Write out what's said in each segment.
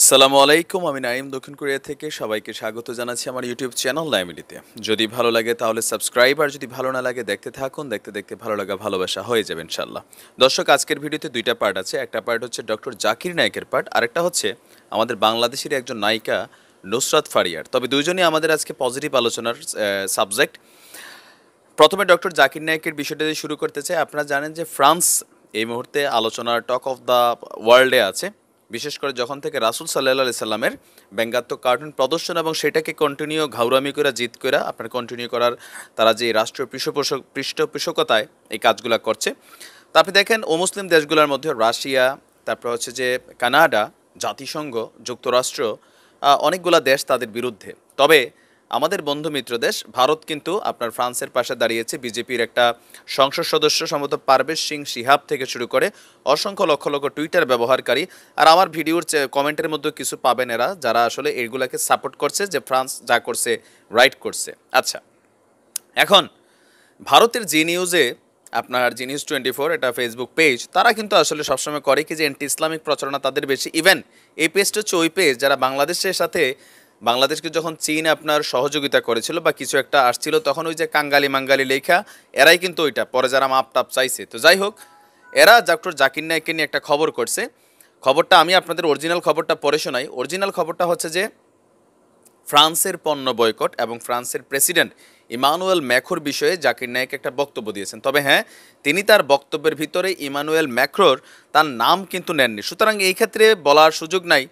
আসসালামু আলাইকুম, আমি নাইম দক্ষিণ কোরিয়া থেকে সবাইকে স্বাগত জানাচ্ছি আমার ইউটিউব চ্যানেল নাইমিডিতে। যদি ভালো লাগে তাহলে সাবস্ক্রাইব, আর যদি ভালো না লাগে দেখতে থাকুন, দেখতে দেখতে ভালো লাগা ভালোবাসা হয়ে যাবে ইনশাল্লাহ। দর্শক, আজকের ভিডিওতে দুইটা পার্ট আছে। একটা পার্ট হচ্ছে ডক্টর জাকির নায়েকের পার্ট, আরেকটা হচ্ছে আমাদের বাংলাদেশের একজন নায়িকা নুসরাত ফারিয়ার। তবে দুইজনই আমাদের আজকে পজিটিভ আলোচনার সাবজেক্ট। প্রথমে ডক্টর জাকির নায়েকের বিষয়টা দিয়ে শুরু করতে চাই। আপনারা জানেন যে ফ্রান্স এই মুহূর্তে আলোচনার টক অফ দ্য ওয়ার্ল্ডে আছে, বিশেষ করে যখন থেকে রাসূল সাল্লাল্লাহু আলাইহি সাল্লামের ব্যঙ্গাত্মক কার্টুন প্রদর্শন এবং সেটাকে কন্টিনিউ ঘাউরামি করে জিত করে আপনার কন্টিনিউ করার তারা যে রাষ্ট্রীয় পৃষ্ঠপোষকতায় এই কাজগুলো করছে। তা আপনি দেখেন অমুসলিম দেশগুলোর মধ্যে রাশিয়া, তারপর হচ্ছে যে কানাডা, জাতিসংঘ, যুক্তরাষ্ট্র, অনেকগুলা দেশ তাদের বিরুদ্ধে। তবে আমাদের বন্ধু মিত্র দেশ ভারত কিন্তু আপনার ফ্রান্সের পাশে দাঁড়িয়েছে। বিজেপির একটা সংসদ সদস্য সম্ভবত পারভেজ সিং শিহাব থেকে শুরু করে অসংখ্য লক্ষ লক্ষ টুইটার ব্যবহারকারী, আর আমার ভিডিওর কমেন্টের মধ্যে কিছু পাবেন এরা যারা আসলে এগুলাকে সাপোর্ট করছে যে ফ্রান্স যা করছে রাইট করছে। আচ্ছা, এখন ভারতের জি নিউজে আপনার জি নিউজ 24, এটা ফেসবুক পেজ, তারা কিন্তু আসলে সবসময় করে কি যে অ্যান্টি ইসলামিক প্রচারণা তাদের বেশি। ইভেন এই পেজটা হচ্ছে ওই পেজ যারা বাংলাদেশের সাথে, বাংলাদেশকে যখন চীন আপনার সহযোগিতা করেছিল বা কিছু একটা আসছিল তখন ওই যে কাঙ্গালি মাঙ্গালি লেখা, এরাই কিন্তু ওইটা পরে যারা মাপ টাপ চাইছে। তো যাই হোক, এরা ডক্টর জাকির নায়েককে নিয়ে একটা খবর করছে। খবরটা আমি আপনাদের অরিজিনাল খবরটা পড়ে শোনাই। অরিজিনাল খবরটা হচ্ছে যে ফ্রান্সের পণ্য বয়কট এবং ফ্রান্সের প্রেসিডেন্ট ইমানুয়েল ম্যাক্রোর বিষয়ে জাকির নায়েক একটা বক্তব্য দিয়েছেন। তবে হ্যাঁ, তিনি তার বক্তব্যের ভিতরে ইমানুয়েল ম্যাক্রোর তার নাম কিন্তু নেননি। সুতরাং এই ক্ষেত্রে বলার সুযোগ নাই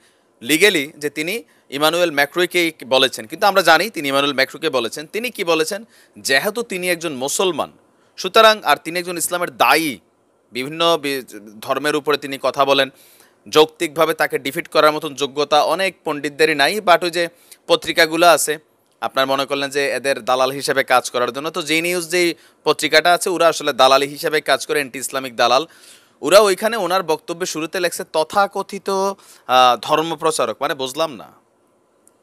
লিগেলি যে তিনি ইমানুয়েল ম্যাক্রোকে বলেছেন, কিন্তু আমরা জানি তিনি ইমানুয়েল ম্যাক্রোকে বলেছেন। তিনি কি বলেছেন, যেহেতু তিনি একজন মুসলমান সুতরাং, আর তিনি একজন ইসলামের দায়ী, বিভিন্ন ধর্মের উপরে তিনি কথা বলেন, যৌক্তিকভাবে তাকে ডিফিট করার মতন যোগ্যতা অনেক পণ্ডিতদেরই নাই। বাট ওই যে পত্রিকাগুলো আছে আপনার মনে করলেন যে এদের দালাল হিসেবে কাজ করার জন্য, তো জি নিউজ যেই পত্রিকাটা আছে ওরা আসলে দালালি হিসেবে কাজ করে, অ্যান্টি ইসলামিক দালাল। ওরা ওইখানে ওনার বক্তব্যের শুরুতে লেখছে তথাকথিত ধর্মপ্রচারক। মানে বুঝলাম না,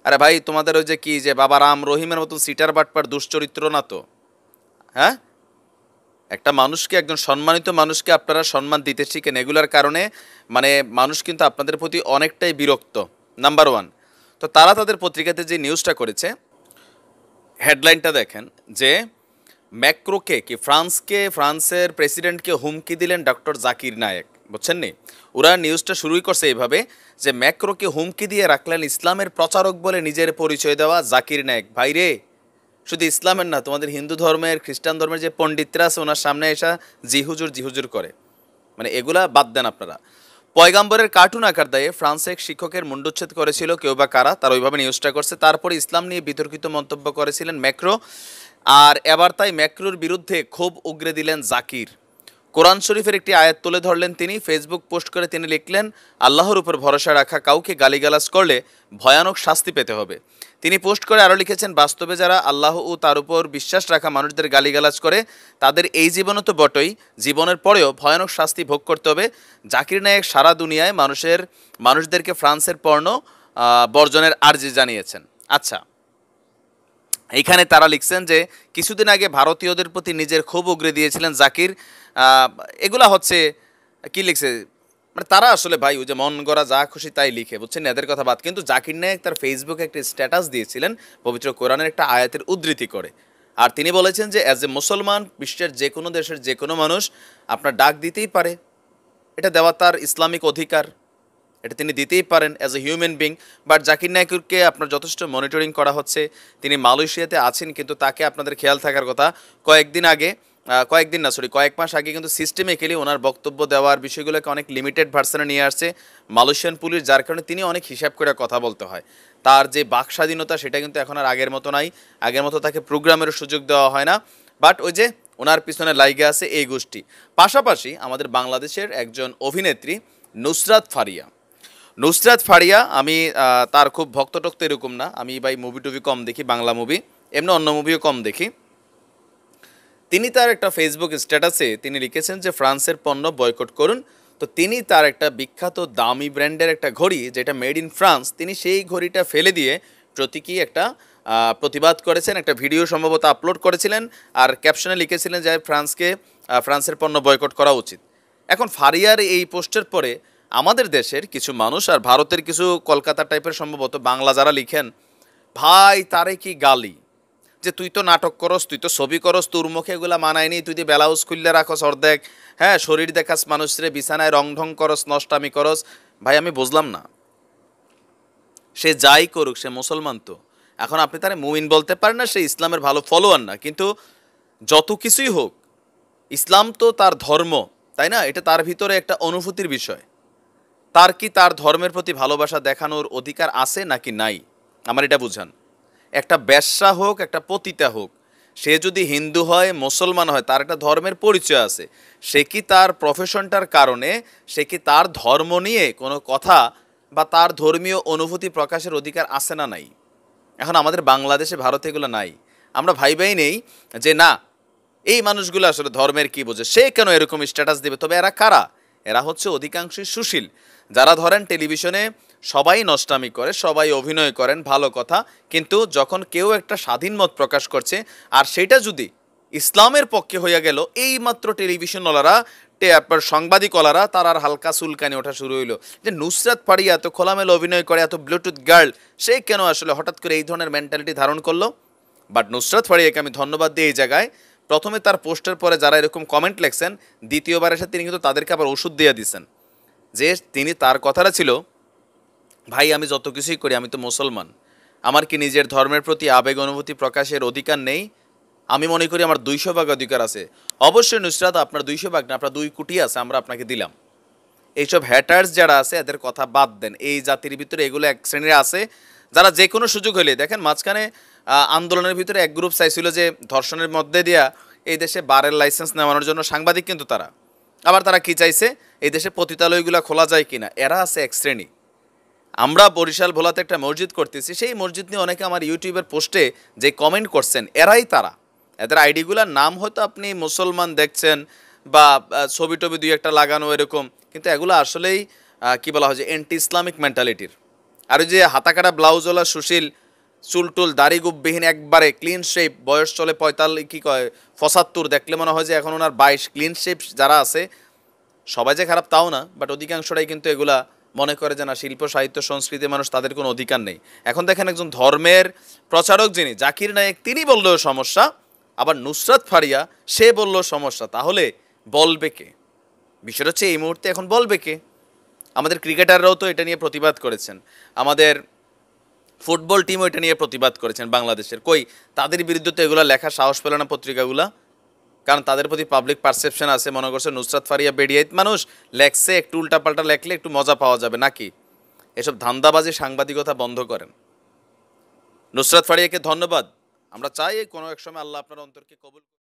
আরে ভাই তোমাদের ওই যে কি যে বাবা রাম রহিমের মতন সিটার বাটপার দুশ্চরিত্র না তো? হ্যাঁ, একটা মানুষকে, একজন সম্মানিত মানুষকে আপনারা সম্মান দিতে শিখেন, এগুলার কারণে মানে মানুষ কিন্তু আপনাদের প্রতি অনেকটাই বিরক্ত, নাম্বার ওয়ান। তো তারা তাদের পত্রিকাতে যে নিউজটা করেছে, হেডলাইনটা দেখেন যে ম্যাক্রোকে কি ফ্রান্সের প্রেসিডেন্টকে হুমকি দিলেন ডক্টর জাকির নায়েক, বুঝছেন নি? ওরা নিউজটা শুরুই করছে এইভাবে যে ম্যাক্রোকে হুমকি দিয়ে রাখলেন ইসলামের প্রচারক বলে নিজের পরিচয় দেওয়া জাকির নায়েক। ভাইরে, শুধু ইসলামের না, তোমাদের হিন্দু ধর্মের, খ্রিস্টান ধর্মের যে পণ্ডিতরা আছে ওনার সামনে এসা জিহুজুর করে, মানে এগুলা বাদ দেন আপনারা। পয়গাম্বরের কার্টুন আকার দায়ে ফ্রান্সে এক শিক্ষকের মুন্ডুচ্ছেদ করেছিল কেউ বা কারা, তার ওইভাবে নিউজটা করছে। তারপরে ইসলাম নিয়ে বিতর্কিত মন্তব্য করেছিলেন ম্যাক্রো, আর এবার তাই ম্যাক্রোর বিরুদ্ধে ক্ষোভ উগরে দিলেন জাকির। কোরআন শরীফের একটি আয়াত তুলে ধরলেন তিনি। ফেসবুক পোস্ট করে তিনি লিখলেন, আল্লাহর উপর ভরসা রাখা কাউকে গালিগালাজ করলে ভয়ানক শাস্তি পেতে হবে। তিনি পোস্ট করে আরও লিখেছেন, বাস্তবে যারা আল্লাহ ও তার উপর বিশ্বাস রাখা মানুষদের গালিগালাজ করে তাদের এই জীবনও তো বটই, জীবনের পরেও ভয়ানক শাস্তি ভোগ করতে হবে। জাকির নায়েক সারা দুনিয়ায় মানুষদেরকে ফ্রান্সের পণ্য বর্জনের আর্জি জানিয়েছেন। আচ্ছা, এইখানে তারা লিখছেন যে কিছুদিন আগে ভারতীয়দের প্রতি নিজের ক্ষোভ উগরে দিয়েছিলেন জাকির। এগুলা হচ্ছে কি লিখছে, মানে তারা আসলে ভাই ওই যে মন গড়া যা খুশি তাই লিখে, বুঝছেন, এদের কথা বাদ। কিন্তু জাকির নায়েক তার ফেসবুকে একটা স্ট্যাটাস দিয়েছিলেন পবিত্র কোরআনের একটা আয়াতের উদ্ধৃতি করে, আর তিনি বলেছেন যে অ্যাজ এ মুসলমান বিশ্বের যে কোনো দেশের যে কোনো মানুষ আপনার ডাক দিতেই পারে, এটা দেওয়া তার ইসলামিক অধিকার, এটা তিনি দিতেই পারেন as a human being. But Zakir নায়েককে আপনার যথেষ্ট মনিটরিং করা হচ্ছে। তিনি মালয়েশিয়াতে আছেন, কিন্তু তাকে আপনাদের খেয়াল থাকার কথা, কয়েক মাস আগে কিন্তু সিস্টেমিক্যালি ওনার বক্তব্য দেওয়ার বিষয়গুলোকে অনেক লিমিটেড ভার্সনে নিয়ে আসছে মালয়েশিয়ান পুলিশ, যার কারণে তিনি অনেক হিসাব করে কথা বলতে হয়। তার যে বাক স্বাধীনতা সেটা কিন্তু এখন আর আগের মতো নাই, আগের মতো তাকে প্রোগ্রামেরও সুযোগ দেওয়া হয় না। বাট ওই যে ওনার পিছনে লাইগে আছে এই গোষ্ঠী। পাশাপাশি আমাদের বাংলাদেশের একজন অভিনেত্রী নুসরাত ফারিয়া, আমি তার খুব ভক্ত এরকম না, আমি ভাই মুভি টুভি কম দেখি, বাংলা মুভি, এমনি অন্য মুভিও কম দেখি। তিনি তার একটা ফেসবুক স্ট্যাটাসে তিনি লিখেছেন যে ফ্রান্সের পণ্য বয়কট করুন। তো তিনি তার একটা বিখ্যাত দামি ব্র্যান্ডের একটা ঘড়ি যেটা মেড ইন ফ্রান্স, তিনি সেই ঘড়িটা ফেলে দিয়ে প্রতীকী একটা প্রতিবাদ করেছেন, একটা ভিডিও সম্ভবত আপলোড করেছিলেন, আর ক্যাপশনে লিখেছিলেন যে ফ্রান্সের পণ্য বয়কট করা উচিত। এখন ফারিয়ার এই পোস্টের পরে আমাদের দেশের কিছু মানুষ আর ভারতের কিছু কলকাতা টাইপের সম্ভবত বাংলা যারা লিখেন, ভাই তারে কি গালি, যে তুই তো নাটক করস, তুই তো ছবি করস, তোর মুখে এগুলা মানায়নি, তুই যে ব্লাউজ খুললে রাখস অর্ধেক, হ্যাঁ শরীর দেখাস মানুষরে, বিছানায় রং ঢং করস, নষ্টামি করস। ভাই আমি বুঝলাম না, সে যাই করুক সে মুসলমান তো, এখন আপনি তারে মুমিন বলতে পারেন না, সে ইসলামের ভালো ফলোয়ার না, কিন্তু যত কিছুই হোক ইসলাম তো তার ধর্ম, তাই না? এটা তার ভিতরে একটা অনুভূতির বিষয়। তার কি তার ধর্মের প্রতি ভালোবাসা দেখানোর অধিকার আছে নাকি নাই, আমার এটা বুঝান। একটা বেশ্যা হোক, একটা পতিতা হোক, সে যদি হিন্দু হয়, মুসলমান হয়, তার একটা ধর্মের পরিচয় আছে। সে কি তার প্রফেশনটার কারণে, সে কি তার ধর্ম নিয়ে কোনো কথা বা তার ধর্মীয় অনুভূতি প্রকাশের অধিকার আছে না নাই? এখন আমাদের বাংলাদেশে, ভারতে এগুলো নাই। আমরা ভাই নেই যে না, এই মানুষগুলো আসলে ধর্মের কি বোঝে, সে কেন এরকম স্ট্যাটাস দেবে। তবে এরা কারা? এরা হচ্ছে অধিকাংশই সুশীল, যারা ধরেন টেলিভিশনে সবাই নষ্টামি করে, সবাই অভিনয় করেন, ভালো কথা, কিন্তু যখন কেউ একটা স্বাধীন মত প্রকাশ করছে আর সেটা যদি ইসলামের পক্ষে হইয়া গেল, এই মাত্র টেলিভিশনওয়ালারা, আপনার সাংবাদিকওয়ালারা, তার আর হালকা চুলকানি ওঠা শুরু হইলো যে নুসরাত ফারিয়া এত খোলামেলা অভিনয় করে, এত ব্লুটুথ গার্ল, সে কেন আসলে হঠাৎ করে এই ধরনের মেন্টালিটি ধারণ করলো। বাট নুসরাত ফারিয়াকে আমি ধন্যবাদ দিই এই জায়গায়, প্রথমে তার পোস্টের পরে যারা এরকম কমেন্ট লেখছেন, দ্বিতীয়বার এসে তিনি কিন্তু তাদেরকে আবার ওষুধ দিয়ে দিচ্ছেন, যে তিনি, তার কথাটা ছিল, ভাই আমি যত কিছুই করি, আমি তো মুসলমান, আমার কি নিজের ধর্মের প্রতি আবেগ অনুভূতি প্রকাশের অধিকার নেই? আমি মনে করি আমার 200 ভাগ অধিকার আছে। অবশ্যই নুসরাত, আপনার 200 ভাগ না, আপনার 2 কোটি আছে, আমরা আপনাকে দিলাম। এইসব হ্যাটার্স যারা আছে এদের কথা বাদ দেন। এই জাতির ভিতরে এগুলো এক শ্রেণীর আছে যারা যে কোনো সুযোগ হলে, দেখেন মাঝখানে আন্দোলনের ভিতরে এক গ্রুপ চাইছিল যে ধর্ষণের মধ্যে দিয়া এই দেশে বারের লাইসেন্স নেওয়ানোর জন্য, সাংবাদিক কিন্তু তারা। আবার তারা কি চাইছে, এই দেশে পতিতালয়গুলো খোলা যায় কিনা। এরা আছে এক শ্রেণী। আমরা বরিশাল ভোলাতে একটা মসজিদ করতেছি, সেই মসজিদ নিয়ে অনেকে আমার ইউটিউবের পোস্টে যে কমেন্ট করছেন, এরাই তারা। এদের আইডিগুলোর নাম হয়তো আপনি মুসলমান দেখছেন বা ছবি টবি দুই একটা লাগানো এরকম, কিন্তু এগুলো আসলেই কি বলা হয় যে অ্যান্টি ইসলামিক মেন্টালিটির। আর ওই যে হাতাকাটা ব্লাউজওয়ালা সুশীল, চুলটুল দাড়ি গুববিহীন, একবারে ক্লিন শেপ, বয়স চলে 45, কি কয় 75, দেখলে মনে হয় যে এখন ওনার 22, ক্লিন শেপ যারা আছে, সবাই যে খারাপ তাও না, বাট অধিকাংশটাই কিন্তু এগুলা মনে করে যে না, শিল্প সাহিত্য সংস্কৃতি মানুষ, তাদের কোনো অধিকার নেই। এখন দেখেন একজন ধর্মের প্রচারক যিনি, জাকির নায়েক, তিনি বললেও সমস্যা, আবার নুসরাত ফারিয়া সে বললেও সমস্যা, তাহলে বলবে কে? বিষয়টা হচ্ছে এই মুহূর্তে এখন বলবে কে? আমাদের ক্রিকেটাররাও তো এটা নিয়ে প্রতিবাদ করেছেন, আমাদের ফুটবল টিমও এটা নিয়ে প্রতিবাদ করেছেন বাংলাদেশের। কই তাদের বিরুদ্ধে তো এগুলো লেখা সাহস পেল না পত্রিকাগুলা, কারণ তাদের প্রতি পাবলিক পারসেপশন আছে, মনে করছে নুসরাত ফারিয়া বেডিয়াইত মানুষ, লেখছে একটু উল্টাপাল্টা লেখলে একটু মজা পাওয়া যাবে নাকি। এসব ধান্দাবাজি সাংবাদিকতা বন্ধ করেন। নুসরাত ফারিয়াকে ধন্যবাদ। আমরা চাই কোনো এক সময় আল্লাহ আপনার অন্তরকে কবুল